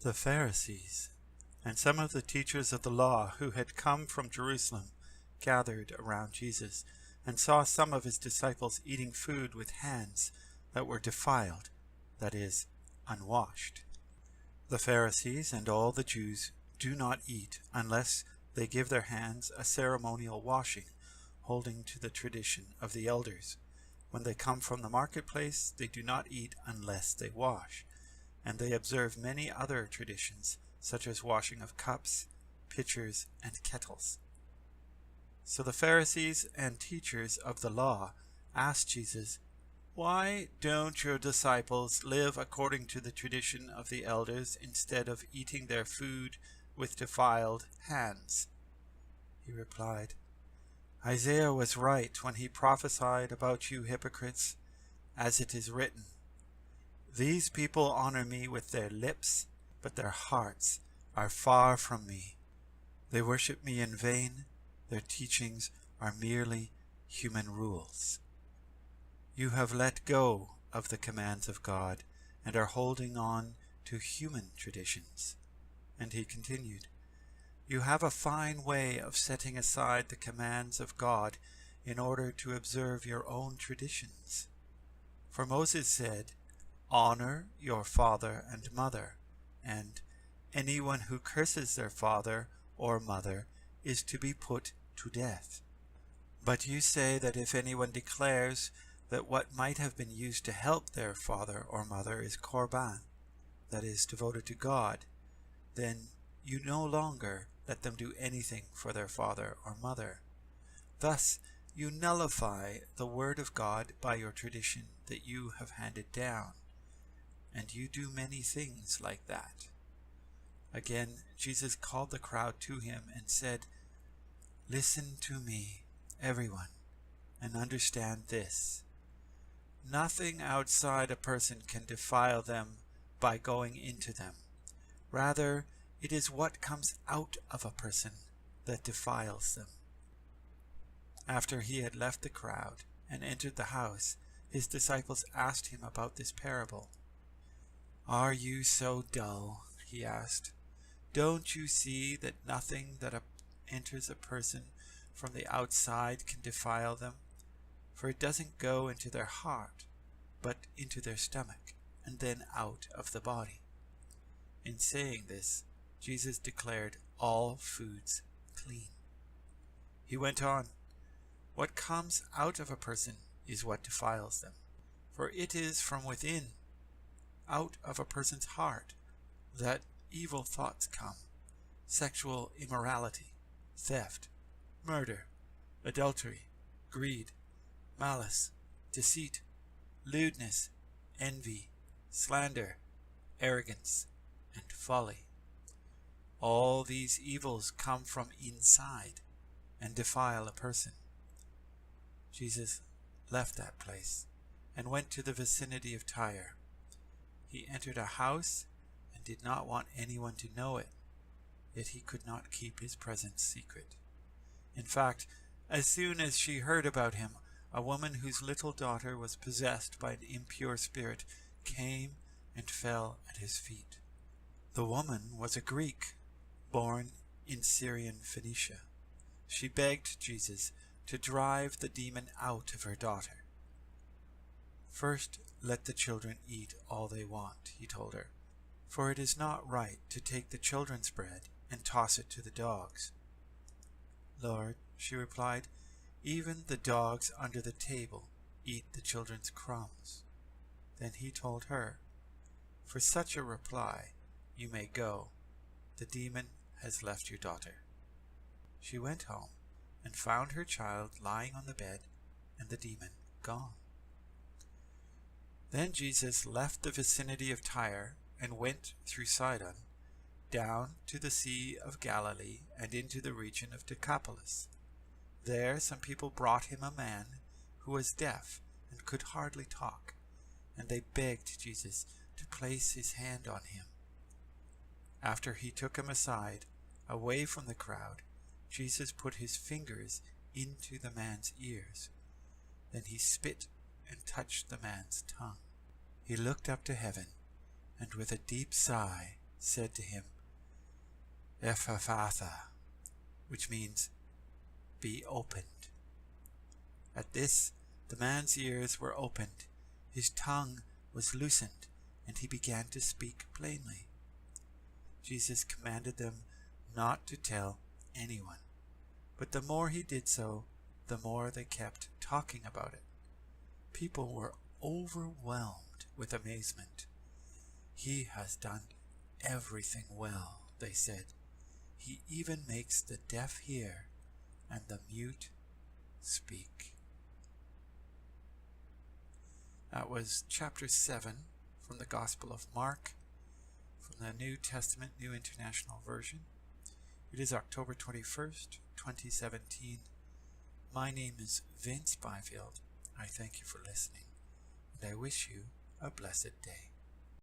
The Pharisees and some of the teachers of the law who had come from Jerusalem gathered around Jesus and saw some of his disciples eating food with hands that were defiled, that is, unwashed. The Pharisees and all the Jews do not eat unless they give their hands a ceremonial washing, holding to the tradition of the elders. When they come from the marketplace, they do not eat unless they wash, and they observe many other traditions, such as washing of cups, pitchers, and kettles. So the Pharisees and teachers of the law asked Jesus, "Why don't your disciples live according to the tradition of the elders instead of eating their food with defiled hands?" He replied, "Isaiah was right when he prophesied about you hypocrites, as it is written, 'These people honor me with their lips, but their hearts are far from me. They worship me in vain. Their teachings are merely human rules.' You have let go of the commands of God and are holding on to human traditions." And he continued, "You have a fine way of setting aside the commands of God in order to observe your own traditions. For Moses said, 'Honor your father and mother,' and 'Anyone who curses their father or mother is to be put to death.' But you say that if anyone declares that what might have been used to help their father or mother is Corban, that is, devoted to God, then you no longer let them do anything for their father or mother. Thus you nullify the word of God by your tradition that you have handed down, and you do many things like that." Again, Jesus called the crowd to him and said, "Listen to me, everyone, and understand this. Nothing outside a person can defile them by going into them. Rather, it is what comes out of a person that defiles them." After he had left the crowd and entered the house, his disciples asked him about this parable. "Are you so dull?" he asked. "Don't you see that nothing that enters a person from the outside can defile them? For it doesn't go into their heart, but into their stomach, and then out of the body." In saying this, Jesus declared all foods clean. He went on, "What comes out of a person is what defiles them. For it is from within, out of a person's heart, that evil thoughts come: sexual immorality, theft, murder, adultery, greed, malice, deceit, lewdness, envy, slander, arrogance, and folly. All these evils come from inside and defile a person." Jesus left that place and went to the vicinity of Tyre. He entered a house and did not want anyone to know it, yet he could not keep his presence secret. In fact, as soon as she heard about him, a woman whose little daughter was possessed by an impure spirit came and fell at his feet. The woman was a Greek, born in Syrian Phoenicia. She begged Jesus to drive the demon out of her daughter. "First, let the children eat all they want," he told her, "for it is not right to take the children's bread and toss it to the dogs." "Lord," she replied, "even the dogs under the table eat the children's crumbs." Then he told her, "For such a reply you may go. The demon has left your daughter." She went home and found her child lying on the bed and the demon gone. Then Jesus left the vicinity of Tyre and went through Sidon, down to the Sea of Galilee and into the region of Decapolis. There some people brought him a man who was deaf and could hardly talk, and they begged Jesus to place his hand on him. After he took him aside, away from the crowd, Jesus put his fingers into the man's ears. Then he spit and touched the man's tongue. He looked up to heaven, and with a deep sigh said to him, Ephphatha, which means, be opened. At this, the man's ears were opened, his tongue was loosened, and he began to speak plainly. Jesus commanded them not to tell anyone, but the more he did so, the more they kept talking about it. People were overwhelmed with amazement. He has done everything well, they said. He even makes the deaf hear and the mute speak. That was chapter 7 from the Gospel of Mark, from the New Testament, New International Version. It is October 21st, 2017. My name is Vince Byfield. I thank you for listening, and I wish you a blessed day.